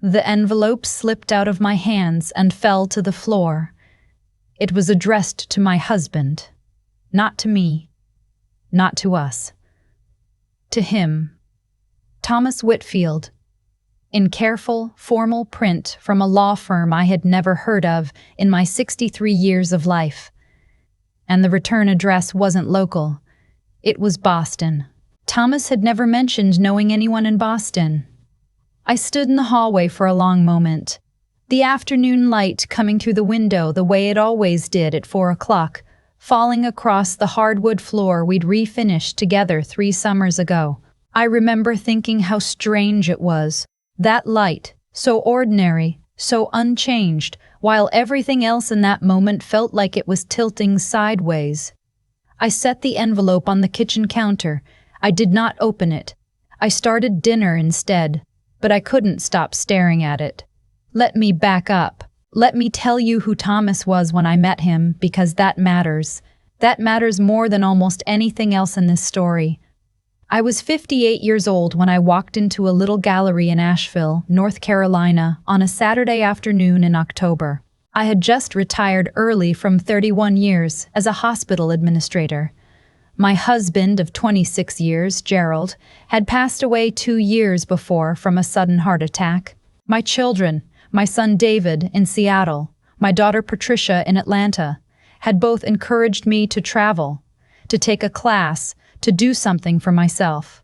The envelope slipped out of my hands and fell to the floor. It was addressed to my husband. Not to me. Not to us. To him. Thomas Whitfield. In careful, formal print from a law firm I had never heard of in my 63 years of life. And the return address wasn't local. It was Boston. Thomas had never mentioned knowing anyone in Boston. I stood in the hallway for a long moment, the afternoon light coming through the window the way it always did at 4 o'clock, falling across the hardwood floor we'd refinished together 3 summers ago. I remember thinking how strange it was, that light, so ordinary, so unchanged, while everything else in that moment felt like it was tilting sideways. I set the envelope on the kitchen counter. I did not open it. I started dinner instead, but I couldn't stop staring at it. Let me back up. Let me tell you who Thomas was when I met him, because that matters. That matters more than almost anything else in this story. I was 58 years old when I walked into a little gallery in Asheville, North Carolina, on a Saturday afternoon in October. I had just retired early from 31 years as a hospital administrator. My husband of 26 years, Gerald, had passed away 2 years before from a sudden heart attack. My children, my son David in Seattle, my daughter Patricia in Atlanta, had both encouraged me to travel, to take a class, to do something for myself.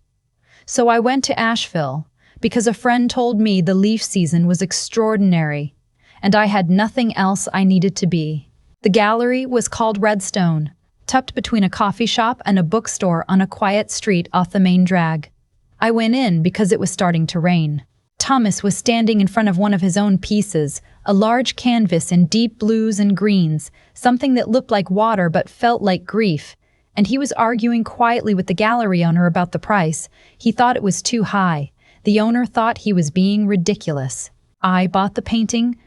So I went to Asheville because a friend told me the leaf season was extraordinary, and I had nothing else I needed to be. The gallery was called Redstone, tucked between a coffee shop and a bookstore on a quiet street off the main drag. I went in because it was starting to rain. Thomas was standing in front of one of his own pieces, a large canvas in deep blues and greens, something that looked like water but felt like grief, and he was arguing quietly with the gallery owner about the price. He thought it was too high. The owner thought he was being ridiculous. I bought the painting.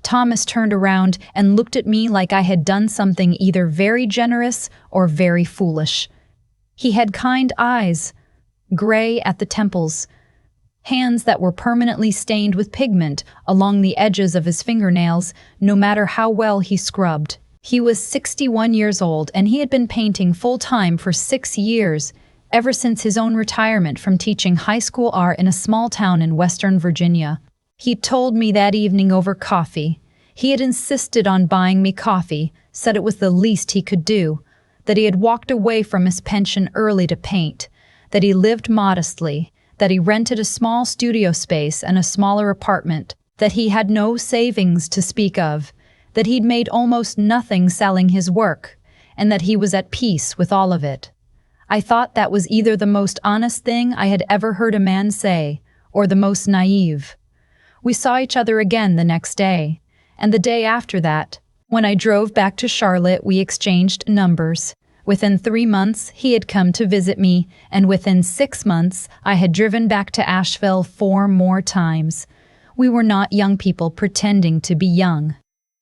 Thomas turned around and looked at me like I had done something either very generous or very foolish. He had kind eyes, gray at the temples, hands that were permanently stained with pigment along the edges of his fingernails, no matter how well he scrubbed. He was 61 years old, and he had been painting full-time for 6 years, ever since his own retirement from teaching high school art in a small town in Western Virginia. He told me that evening over coffee. He had insisted on buying me coffee, said it was the least he could do, that he had walked away from his pension early to paint, that he lived modestly, that he rented a small studio space and a smaller apartment, that he had no savings to speak of, that he'd made almost nothing selling his work, and that he was at peace with all of it. I thought that was either the most honest thing I had ever heard a man say, or the most naive. We saw each other again the next day, and the day after that. When I drove back to Charlotte, we exchanged numbers. Within 3 months, he had come to visit me, and within 6 months, I had driven back to Asheville 4 more times. We were not young people pretending to be young.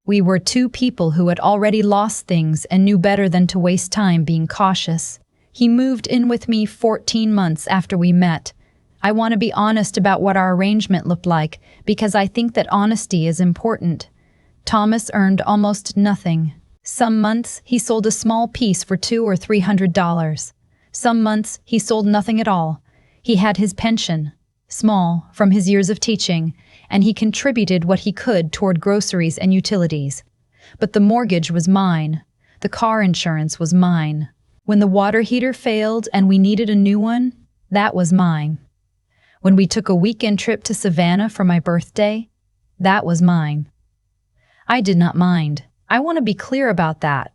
We were 2 people who had already lost things and knew better than to waste time being cautious. He moved in with me 14 months after we met. I want to be honest about what our arrangement looked like, because I think that honesty is important. Thomas earned almost nothing. Some months he sold a small piece for $200 or $300. Some months he sold nothing at all. He had his pension, small, from his years of teaching, and he contributed what he could toward groceries and utilities. But the mortgage was mine. The car insurance was mine. When the water heater failed and we needed a new one, that was mine. When we took a weekend trip to Savannah for my birthday, that was mine. I did not mind. I want to be clear about that.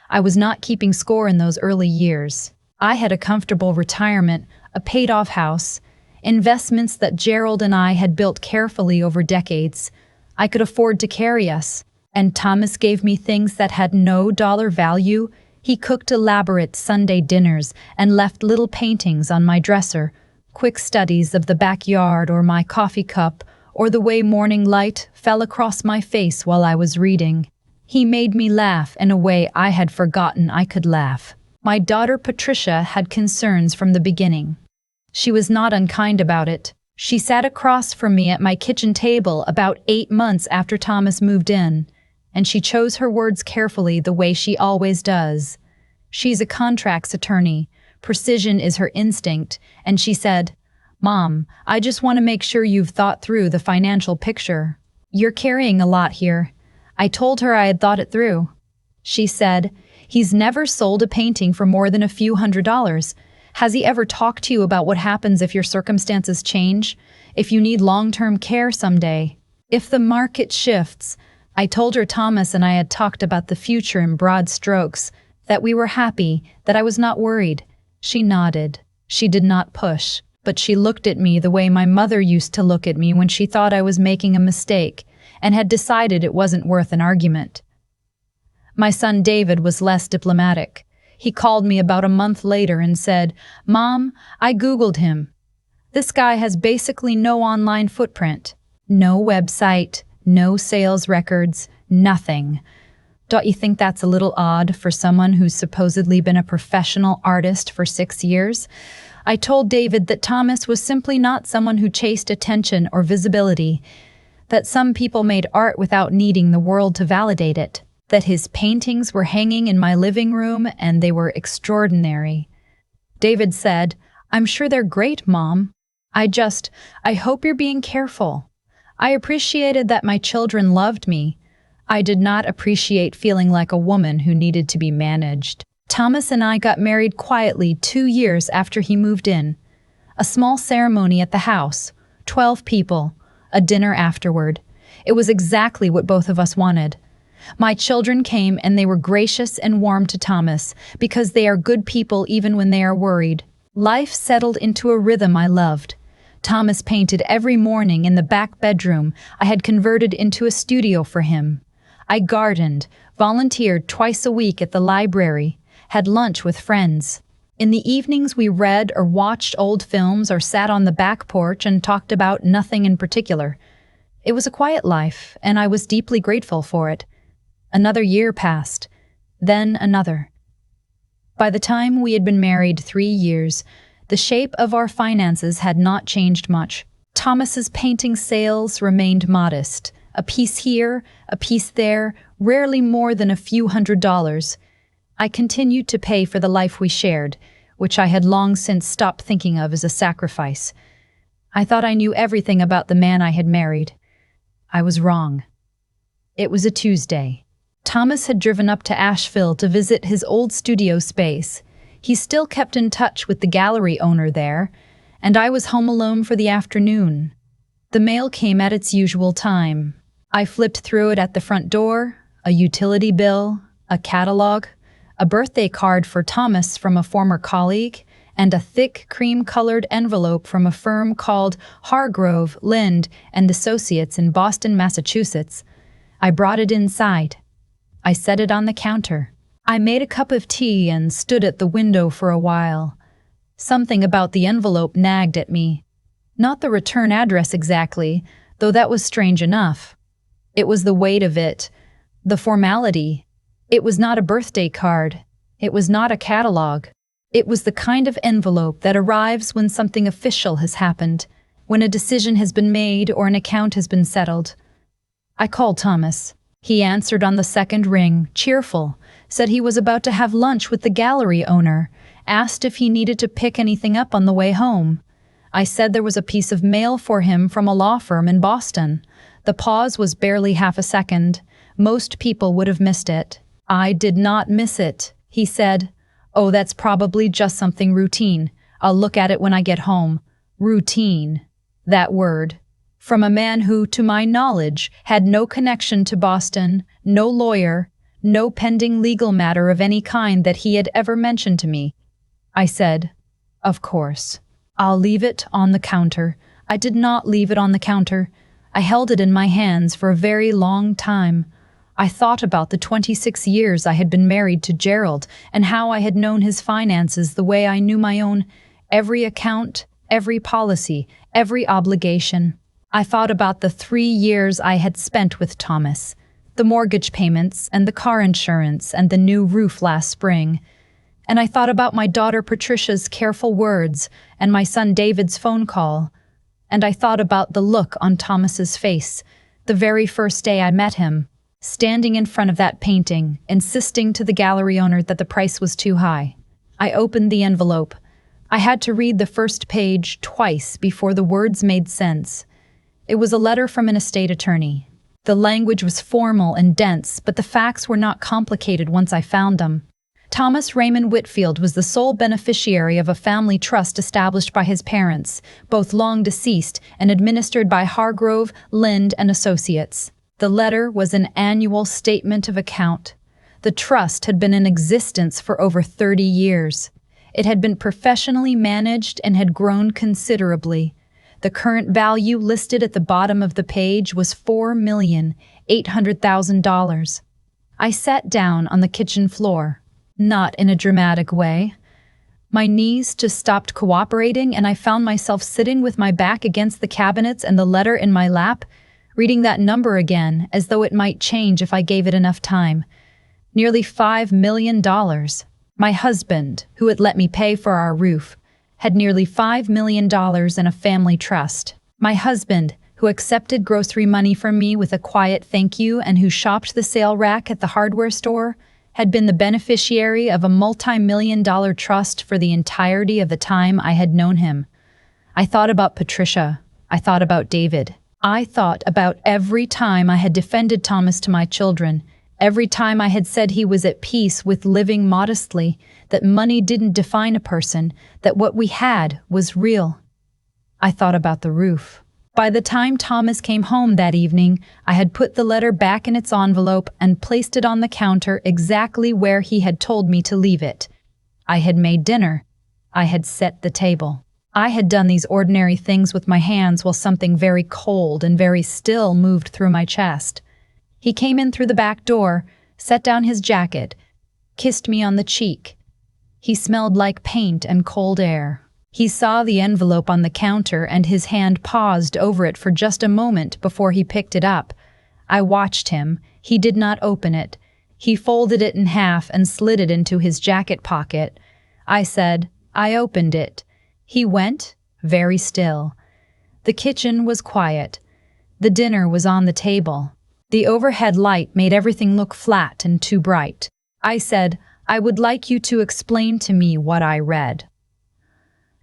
I was not keeping score in those early years. I had a comfortable retirement, a paid-off house, investments that Gerald and I had built carefully over decades. I could afford to carry us, and Thomas gave me things that had no dollar value. He cooked elaborate Sunday dinners and left little paintings on my dresser, quick studies of the backyard or my coffee cup, or the way morning light fell across my face while I was reading. He made me laugh in a way I had forgotten I could laugh. My daughter Patricia had concerns from the beginning. She was not unkind about it. She sat across from me at my kitchen table about 8 months after Thomas moved in, and she chose her words carefully the way she always does. She's a contracts attorney. Precision is her instinct, and she said, "Mom, I just want to make sure you've thought through the financial picture. You're carrying a lot here." I told her I had thought it through. She said, "He's never sold a painting for more than a few $100s. Has he ever talked to you about what happens if your circumstances change? If you need long-term care someday? If the market shifts?" I told her Thomas and I had talked about the future in broad strokes, that we were happy, that I was not worried. She nodded. She did not push, but she looked at me the way my mother used to look at me when she thought I was making a mistake and had decided it wasn't worth an argument. My son David was less diplomatic. He called me about a month later and said, "Mom, I Googled him. This guy has basically no online footprint, no website, no sales records, nothing. Don't you think that's a little odd for someone who's supposedly been a professional artist for 6 years?" I told David that Thomas was simply not someone who chased attention or visibility, that some people made art without needing the world to validate it, that his paintings were hanging in my living room and they were extraordinary. David said, "I'm sure they're great, Mom. I hope you're being careful." I appreciated that my children loved me. I did not appreciate feeling like a woman who needed to be managed. Thomas and I got married quietly 2 years after he moved in. A small ceremony at the house, 12 people, a dinner afterward. It was exactly what both of us wanted. My children came and they were gracious and warm to Thomas because they are good people even when they are worried. Life settled into a rhythm I loved. Thomas painted every morning in the back bedroom I had converted into a studio for him. I gardened, volunteered twice a week at the library, had lunch with friends. In the evenings we read or watched old films or sat on the back porch and talked about nothing in particular. It was a quiet life, and I was deeply grateful for it. Another year passed, then another. By the time we had been married 3 years, the shape of our finances had not changed much. Thomas's painting sales remained modest. A piece here, a piece there, rarely more than a few $100s. I continued to pay for the life we shared, which I had long since stopped thinking of as a sacrifice. I thought I knew everything about the man I had married. I was wrong. It was a Tuesday. Thomas had driven up to Asheville to visit his old studio space. He still kept in touch with the gallery owner there, and I was home alone for the afternoon. The mail came at its usual time. I flipped through it at the front door, a utility bill, a catalog, a birthday card for Thomas from a former colleague, and a thick cream-colored envelope from a firm called Hargrove, Lind and Associates in Boston, Massachusetts. I brought it inside. I set it on the counter. I made a cup of tea and stood at the window for a while. Something about the envelope nagged at me. Not the return address exactly, though that was strange enough. It was the weight of it, the formality. It was not a birthday card. It was not a catalog. It was the kind of envelope that arrives when something official has happened, when a decision has been made or an account has been settled. I called Thomas. He answered on the second ring, cheerful, said he was about to have lunch with the gallery owner, asked if he needed to pick anything up on the way home. I said there was a piece of mail for him from a law firm in Boston. The pause was barely half a second. Most people would have missed it. I did not miss it. He said, "Oh, that's probably just something routine. I'll look at it when I get home." Routine. That word. From a man who, to my knowledge, had no connection to Boston, no lawyer, no pending legal matter of any kind that he had ever mentioned to me. I said, "Of course. I'll leave it on the counter." I did not leave it on the counter. I held it in my hands for a very long time. I thought about the 26 years I had been married to Gerald and how I had known his finances the way I knew my own, every account, every policy, every obligation. I thought about the 3 years I had spent with Thomas, the mortgage payments and the car insurance and the new roof last spring. And I thought about my daughter Patricia's careful words and my son David's phone call. And I thought about the look on Thomas's face, the very first day I met him, standing in front of that painting, insisting to the gallery owner that the price was too high. I opened the envelope. I had to read the first page twice before the words made sense. It was a letter from an estate attorney. The language was formal and dense, but the facts were not complicated once I found them. Thomas Raymond Whitfield was the sole beneficiary of a family trust established by his parents, both long deceased and administered by Hargrove, Lind and Associates. The letter was an annual statement of account. The trust had been in existence for over 30 years. It had been professionally managed and had grown considerably. The current value listed at the bottom of the page was $4,800,000. I sat down on the kitchen floor, not in a dramatic way. My knees just stopped cooperating, and I found myself sitting with my back against the cabinets and the letter in my lap, reading that number again as though it might change if I gave it enough time. Nearly $5 million. My husband, who had let me pay for our roof, had nearly $5 million in a family trust. My husband, who accepted grocery money from me with a quiet thank you and who shopped the sale rack at the hardware store, had been the beneficiary of a multi-million-dollar trust for the entirety of the time I had known him. I thought about Patricia. I thought about David. I thought about every time I had defended Thomas to my children, every time I had said he was at peace with living modestly, that money didn't define a person, that what we had was real. I thought about the roof. By the time Thomas came home that evening, I had put the letter back in its envelope and placed it on the counter exactly where he had told me to leave it. I had made dinner. I had set the table. I had done these ordinary things with my hands while something very cold and very still moved through my chest. He came in through the back door, set down his jacket, kissed me on the cheek. He smelled like paint and cold air. He saw the envelope on the counter and his hand paused over it for just a moment before he picked it up. I watched him. He did not open it. He folded it in half and slid it into his jacket pocket. I said, "I opened it." He went, very still. The kitchen was quiet. The dinner was on the table. The overhead light made everything look flat and too bright. I said, "I would like you to explain to me what I read."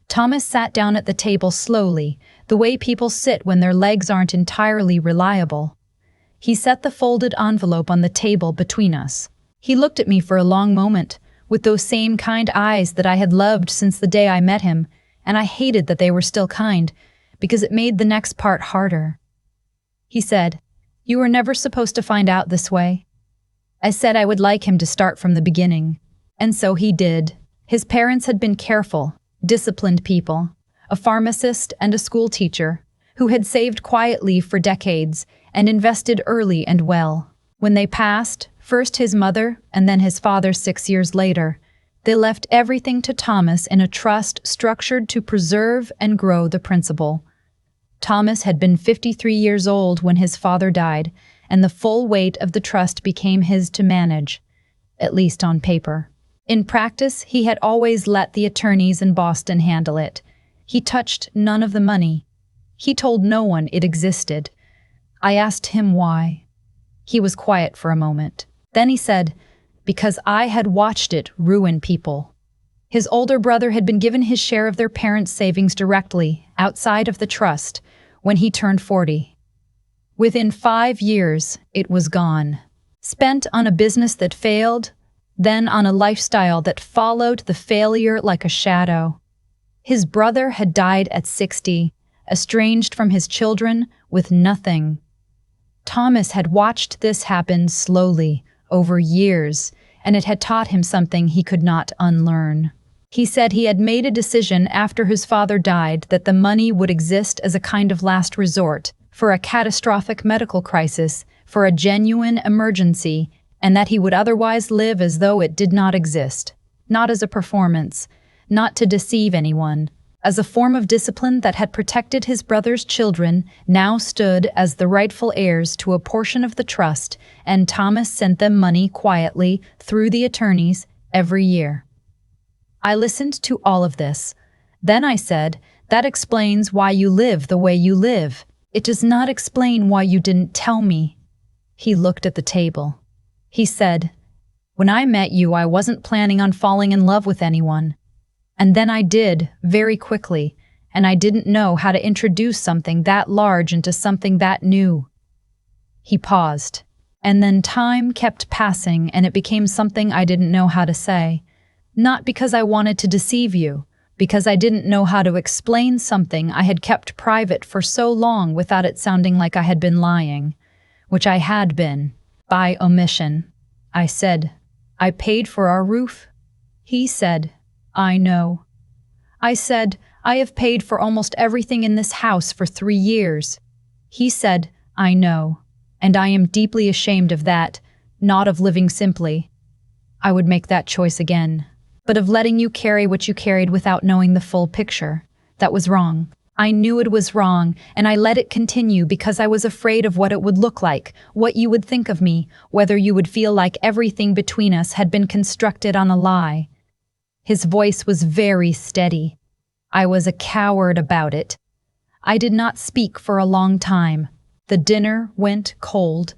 Thomas sat down at the table slowly, the way people sit when their legs aren't entirely reliable. He set the folded envelope on the table between us. He looked at me for a long moment, with those same kind eyes that I had loved since the day I met him, and I hated that they were still kind, because it made the next part harder. He said, "You were never supposed to find out this way." I said I would like him to start from the beginning, and so he did. His parents had been careful, disciplined people, a pharmacist and a school teacher, who had saved quietly for decades and invested early and well. When they passed, first his mother and then his father 6 years later, they left everything to Thomas in a trust structured to preserve and grow the principal. Thomas had been 53 years old when his father died, and the full weight of the trust became his to manage, at least on paper. In practice, he had always let the attorneys in Boston handle it. He touched none of the money. He told no one it existed. I asked him why. He was quiet for a moment. Then he said, "Because I had watched it ruin people." His older brother had been given his share of their parents' savings directly, outside of the trust, when he turned 40. Within 5 years, it was gone. Spent on a business that failed, then on a lifestyle that followed the failure like a shadow. His brother had died at 60, estranged from his children, with nothing. Thomas had watched this happen slowly, over years, and it had taught him something he could not unlearn. He said he had made a decision after his father died that the money would exist as a kind of last resort, for a catastrophic medical crisis, for a genuine emergency, and that he would otherwise live as though it did not exist, not as a performance, not to deceive anyone, as a form of discipline that had protected his brother's children, now stood as the rightful heirs to a portion of the trust, and Thomas sent them money quietly through the attorneys every year. I listened to all of this. Then I said That explains why you live the way you live. It does not explain why you didn't tell me." He looked at the table. He said, "When I met you, I wasn't planning on falling in love with anyone. And then I did, very quickly, and I didn't know how to introduce something that large into something that new." He paused, and then time kept passing and it became something I didn't know how to say. Not because I wanted to deceive you, because I didn't know how to explain something I had kept private for so long without it sounding like I had been lying, which I had been, by omission. I said, "I paid for our roof." He said, "I know." I said, "I have paid for almost everything in this house for 3 years." He said, "I know, and I am deeply ashamed of that, not of living simply. I would make that choice again. But of letting you carry what you carried without knowing the full picture. That was wrong. I knew it was wrong, and I let it continue because I was afraid of what it would look like, what you would think of me, whether you would feel like everything between us had been constructed on a lie." His voice was very steady. I was a coward about it. I did not speak for a long time. The dinner went cold.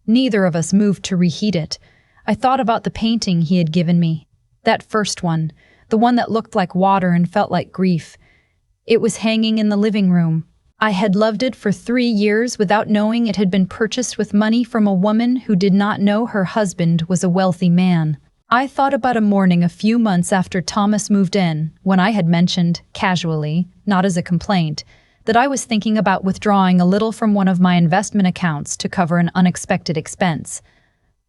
Neither of us moved to reheat it. I thought about the painting he had given me. That first one, the one that looked like water and felt like grief. It was hanging in the living room. I had loved it for 3 years without knowing it had been purchased with money from a woman who did not know her husband was a wealthy man. I thought about a morning a few months after Thomas moved in, when I had mentioned, casually, not as a complaint, that I was thinking about withdrawing a little from one of my investment accounts to cover an unexpected expense.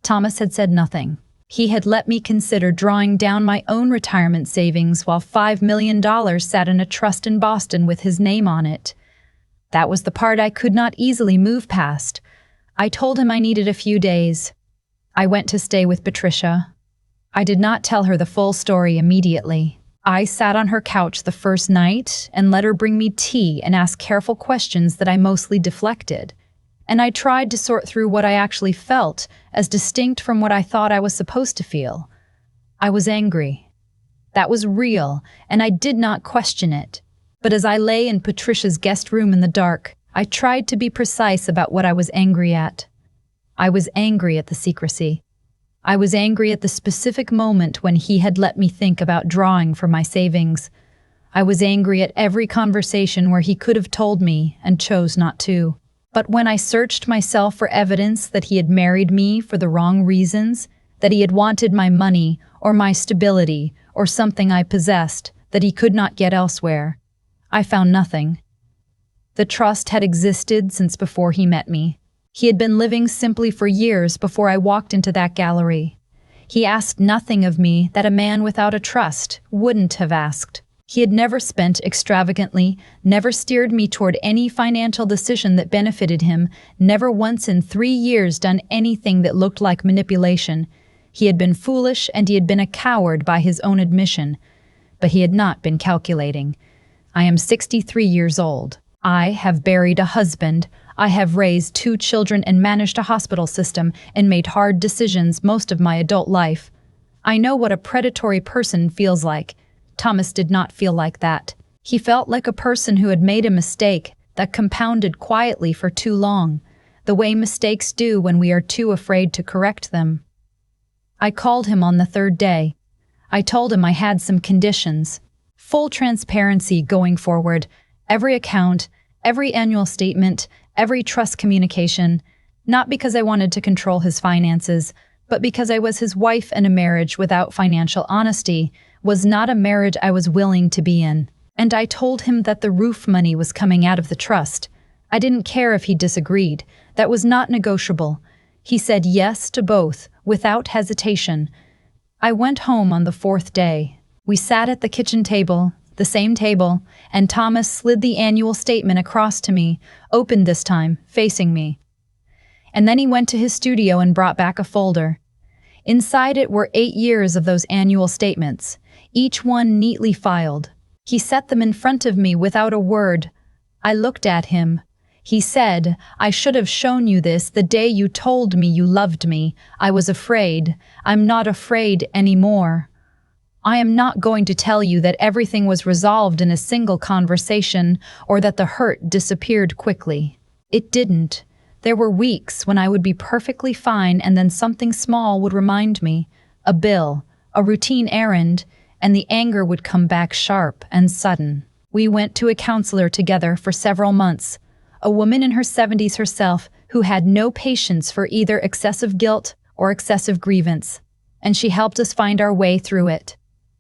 Thomas had said nothing. He had let me consider drawing down my own retirement savings while $5 million sat in a trust in Boston with his name on it. That was the part I could not easily move past. I told him I needed a few days. I went to stay with Patricia. I did not tell her the full story immediately. I sat on her couch the first night and let her bring me tea and ask careful questions that I mostly deflected. And I tried to sort through what I actually felt, as distinct from what I thought I was supposed to feel. I was angry. That was real, and I did not question it. But as I lay in Patricia's guest room in the dark, I tried to be precise about what I was angry at. I was angry at the secrecy. I was angry at the specific moment when he had let me think about drawing from my savings. I was angry at every conversation where he could have told me and chose not to. But when I searched myself for evidence that he had married me for the wrong reasons, that he had wanted my money or my stability or something I possessed that he could not get elsewhere, I found nothing. The trust had existed since before he met me. He had been living simply for years before I walked into that gallery. He asked nothing of me that a man without a trust wouldn't have asked. He had never spent extravagantly, never steered me toward any financial decision that benefited him, never once in 3 years done anything that looked like manipulation. He had been foolish and he had been a coward by his own admission, but he had not been calculating. I am 63 years old. I have buried a husband. I have raised 2 children and managed a hospital system and made hard decisions most of my adult life. I know what a predatory person feels like. Thomas did not feel like that. He felt like a person who had made a mistake that compounded quietly for too long, the way mistakes do when we are too afraid to correct them. I called him on the 3rd day. I told him I had some conditions. Full transparency going forward. Every account, every annual statement, every trust communication. Not because I wanted to control his finances, but because I was his wife, and a marriage without financial honesty was not a marriage I was willing to be in. And I told him that the roof money was coming out of the trust. I didn't care if he disagreed. That was not negotiable. He said yes to both, without hesitation. I went home on the 4th day. We sat at the kitchen table, the same table, and Thomas slid the annual statement across to me, opened this time, facing me. And then he went to his studio and brought back a folder. Inside it were 8 years of those annual statements, each one neatly filed. He set them in front of me without a word. I looked at him. He said, "I should have shown you this the day you told me you loved me. I was afraid. I'm not afraid anymore." I am not going to tell you that everything was resolved in a single conversation or that the hurt disappeared quickly. It didn't. There were weeks when I would be perfectly fine and then something small would remind me, a bill, a routine errand, and the anger would come back sharp and sudden. We went to a counselor together for several months, a woman in her 70s herself who had no patience for either excessive guilt or excessive grievance, and she helped us find our way through it.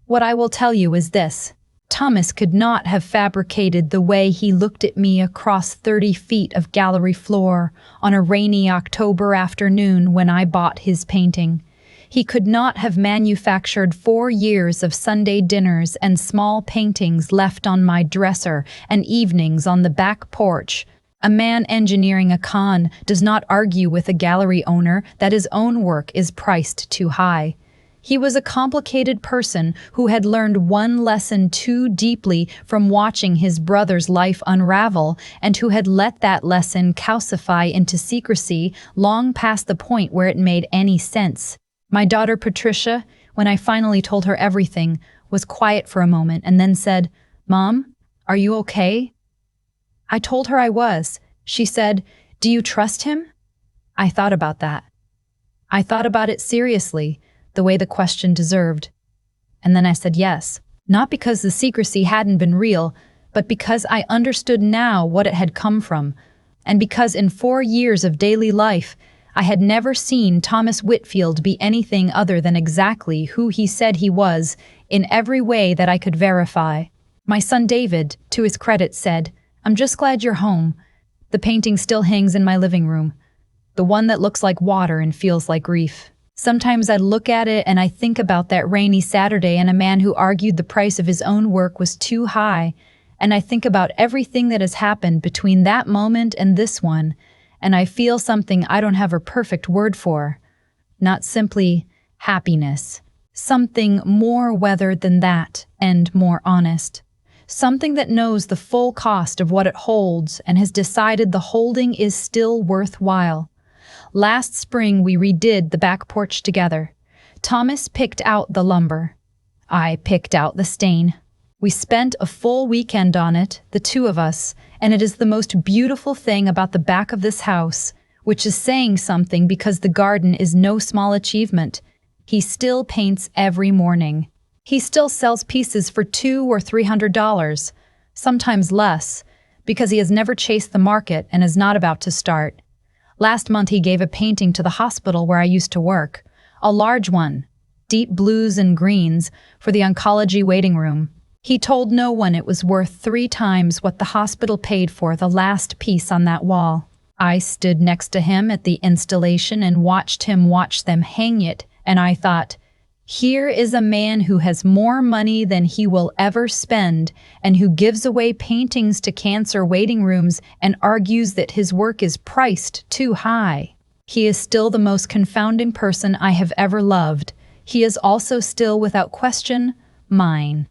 What I will tell you is this: Thomas could not have fabricated the way he looked at me across 30 feet of gallery floor on a rainy October afternoon when I bought his painting. He could not have manufactured 4 years of Sunday dinners and small paintings left on my dresser and evenings on the back porch. A man engineering a con does not argue with a gallery owner that his own work is priced too high. He was a complicated person who had learned one lesson too deeply from watching his brother's life unravel and who had let that lesson calcify into secrecy long past the point where it made any sense. My daughter Patricia, when I finally told her everything, was quiet for a moment and then said, "Mom, are you okay?" I told her I was. She said, "Do you trust him?" I thought about that. I thought about it seriously, the way the question deserved. And then I said yes, not because the secrecy hadn't been real, but because I understood now what it had come from, and because in 4 years of daily life, I had never seen Thomas Whitfield be anything other than exactly who he said he was in every way that I could verify. My son David, to his credit, said, "I'm just glad you're home. The painting still hangs in my living room, the one that looks like water and feels like grief." Sometimes I look at it and I think about that rainy Saturday and a man who argued the price of his own work was too high, and I think about everything that has happened between that moment and this one, and I feel something I don't have a perfect word for. Not simply happiness. Something more weathered than that and more honest. Something that knows the full cost of what it holds and has decided the holding is still worthwhile. Last spring, we redid the back porch together. Thomas picked out the lumber. I picked out the stain. We spent a full weekend on it, the two of us, and it is the most beautiful thing about the back of this house, which is saying something because the garden is no small achievement. He still paints every morning. He still sells pieces for $200 or $300, sometimes less, because he has never chased the market and is not about to start. Last month he gave a painting to the hospital where I used to work, a large one, deep blues and greens, for the oncology waiting room. He told no one it was worth 3 times what the hospital paid for the last piece on that wall. I stood next to him at the installation and watched him watch them hang it, and I thought, here is a man who has more money than he will ever spend and who gives away paintings to cancer waiting rooms and argues that his work is priced too high. He is still the most confounding person I have ever loved. He is also still, without question, mine.